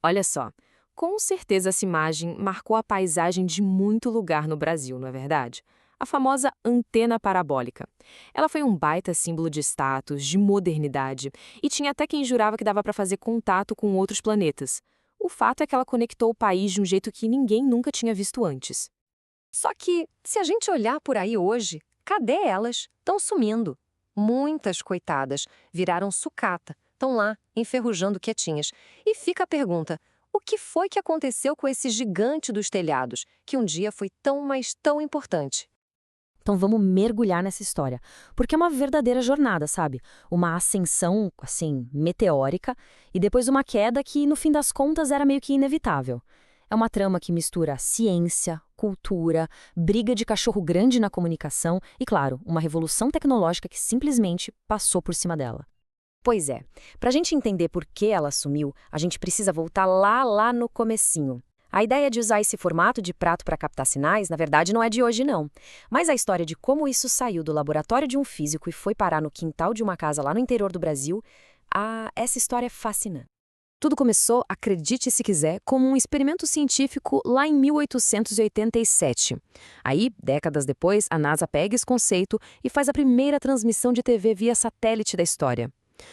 Olha só, com certeza essa imagem marcou a paisagem de muito lugar no Brasil, não é verdade? A famosa antena parabólica. Ela foi um baita símbolo de status, de modernidade, e tinha até quem jurava que dava para fazer contato com outros planetas. O fato é que ela conectou o país de um jeito que ninguém nunca tinha visto antes. Só que, se a gente olhar por aí hoje, cadê elas? Estão sumindo. Muitas coitadas viraram sucata, estão lá, enferrujando quietinhas. E fica a pergunta: o que foi que aconteceu com esse gigante dos telhados, que um dia foi tão, mas tão importante? Então vamos mergulhar nessa história, porque é uma verdadeira jornada, sabe? Uma ascensão, assim, meteórica, e depois uma queda que, no fim das contas, era meio que inevitável. É uma trama que mistura ciência, cultura, briga de cachorro grande na comunicação e, claro, uma revolução tecnológica que simplesmente passou por cima dela. Pois é, para a gente entender por que ela sumiu, a gente precisa voltar lá no comecinho. A ideia de usar esse formato de prato para captar sinais, na verdade, não é de hoje, não. Mas a história de como isso saiu do laboratório de um físico e foi parar no quintal de uma casa lá no interior do Brasil, essa história é fascinante. Tudo começou, acredite se quiser, como um experimento científico lá em 1887. Aí, décadas depois, a NASA pega esse conceito e faz a primeira transmissão de TV via satélite da história.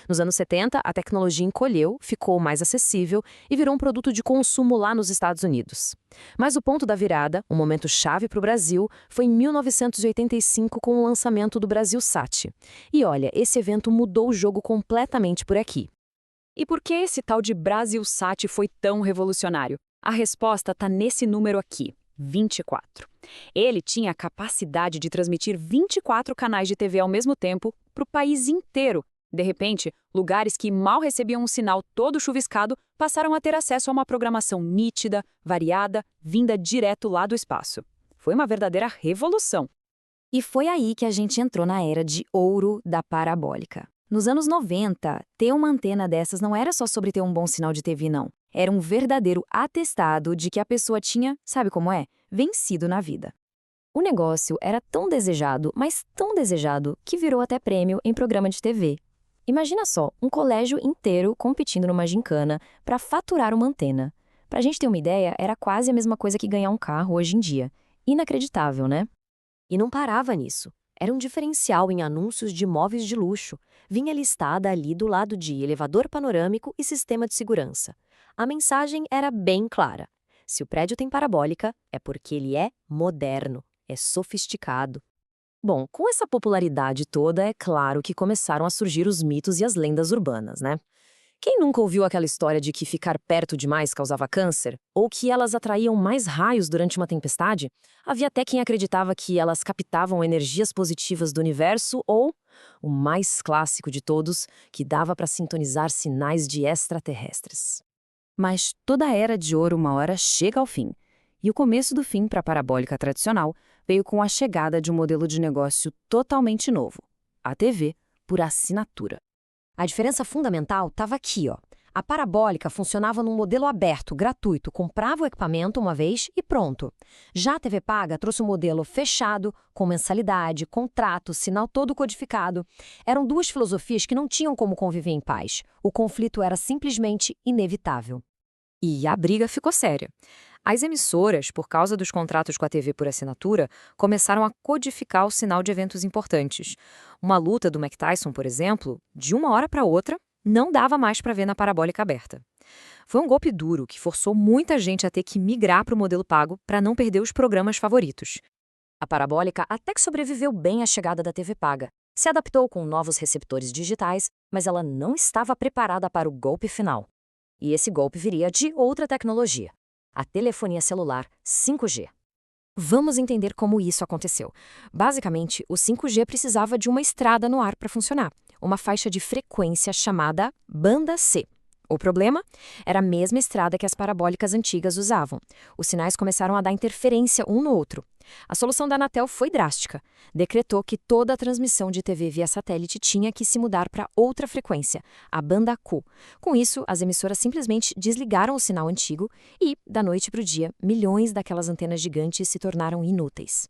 Nos anos 70, a tecnologia encolheu, ficou mais acessível e virou um produto de consumo lá nos Estados Unidos. Mas o ponto da virada, um momento chave para o Brasil, foi em 1985 com o lançamento do Brasilsat. E olha, esse evento mudou o jogo completamente por aqui. E por que esse tal de Brasilsat foi tão revolucionário? A resposta está nesse número aqui, 24. Ele tinha a capacidade de transmitir 24 canais de TV ao mesmo tempo para o país inteiro. De repente, lugares que mal recebiam um sinal todo chuviscado passaram a ter acesso a uma programação nítida, variada, vinda direto lá do espaço. Foi uma verdadeira revolução. E foi aí que a gente entrou na era de ouro da parabólica. Nos anos 90, ter uma antena dessas não era só sobre ter um bom sinal de TV, não. Era um verdadeiro atestado de que a pessoa tinha, sabe como é? Vencido na vida. O negócio era tão desejado, mas tão desejado, que virou até prêmio em programa de TV. Imagina só, um colégio inteiro competindo numa gincana para faturar uma antena. Pra gente ter uma ideia, era quase a mesma coisa que ganhar um carro hoje em dia. Inacreditável, né? E não parava nisso. Era um diferencial em anúncios de móveis de luxo. Vinha listada ali do lado de elevador panorâmico e sistema de segurança. A mensagem era bem clara. Se o prédio tem parabólica, é porque ele é moderno, é sofisticado. Bom, com essa popularidade toda, é claro que começaram a surgir os mitos e as lendas urbanas, né? Quem nunca ouviu aquela história de que ficar perto demais causava câncer? Ou que elas atraíam mais raios durante uma tempestade? Havia até quem acreditava que elas captavam energias positivas do universo ou, o mais clássico de todos, que dava para sintonizar sinais de extraterrestres. Mas toda a era de ouro uma hora chega ao fim. E o começo do fim para a parabólica tradicional veio com a chegada de um modelo de negócio totalmente novo, a TV por assinatura. A diferença fundamental estava aqui, ó. A parabólica funcionava num modelo aberto, gratuito, comprava o equipamento uma vez e pronto. Já a TV paga trouxe um modelo fechado, com mensalidade, contrato, sinal todo codificado. Eram duas filosofias que não tinham como conviver em paz. O conflito era simplesmente inevitável. E a briga ficou séria. As emissoras, por causa dos contratos com a TV por assinatura, começaram a codificar o sinal de eventos importantes. Uma luta do Mike Tyson, por exemplo, de uma hora para outra, não dava mais para ver na parabólica aberta. Foi um golpe duro que forçou muita gente a ter que migrar para o modelo pago para não perder os programas favoritos. A parabólica até que sobreviveu bem à chegada da TV paga. Se adaptou com novos receptores digitais, mas ela não estava preparada para o golpe final. E esse golpe viria de outra tecnologia. A telefonia celular 5G. Vamos entender como isso aconteceu. Basicamente, o 5G precisava de uma estrada no ar para funcionar, uma faixa de frequência chamada banda C. O problema era a mesma estrada que as parabólicas antigas usavam. Os sinais começaram a dar interferência um no outro. A solução da Anatel foi drástica. Decretou que toda a transmissão de TV via satélite tinha que se mudar para outra frequência, a banda Q. Com isso, as emissoras simplesmente desligaram o sinal antigo e, da noite para o dia, milhões daquelas antenas gigantes se tornaram inúteis.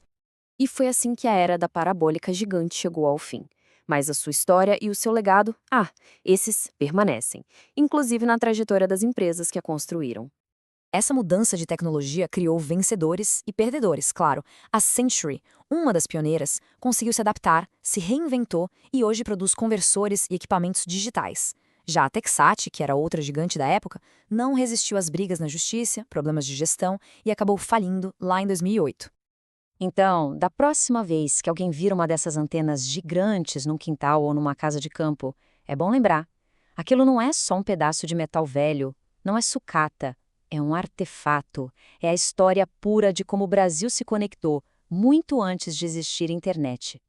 E foi assim que a era da parabólica gigante chegou ao fim. Mas a sua história e o seu legado, esses permanecem, inclusive na trajetória das empresas que a construíram. Essa mudança de tecnologia criou vencedores e perdedores, claro. A Century, uma das pioneiras, conseguiu se adaptar, se reinventou e hoje produz conversores e equipamentos digitais. Já a Texat, que era outra gigante da época, não resistiu às brigas na justiça, problemas de gestão e acabou falindo lá em 2008. Então, da próxima vez que alguém vira uma dessas antenas gigantes num quintal ou numa casa de campo, é bom lembrar: aquilo não é só um pedaço de metal velho, não é sucata. É um artefato, é a história pura de como o Brasil se conectou, muito antes de existir internet.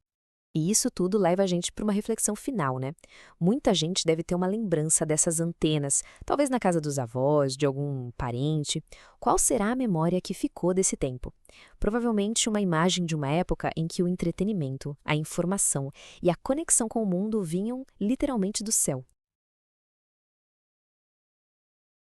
E isso tudo leva a gente para uma reflexão final, né? Muita gente deve ter uma lembrança dessas antenas, talvez na casa dos avós, de algum parente. Qual será a memória que ficou desse tempo? Provavelmente uma imagem de uma época em que o entretenimento, a informação e a conexão com o mundo vinham literalmente do céu.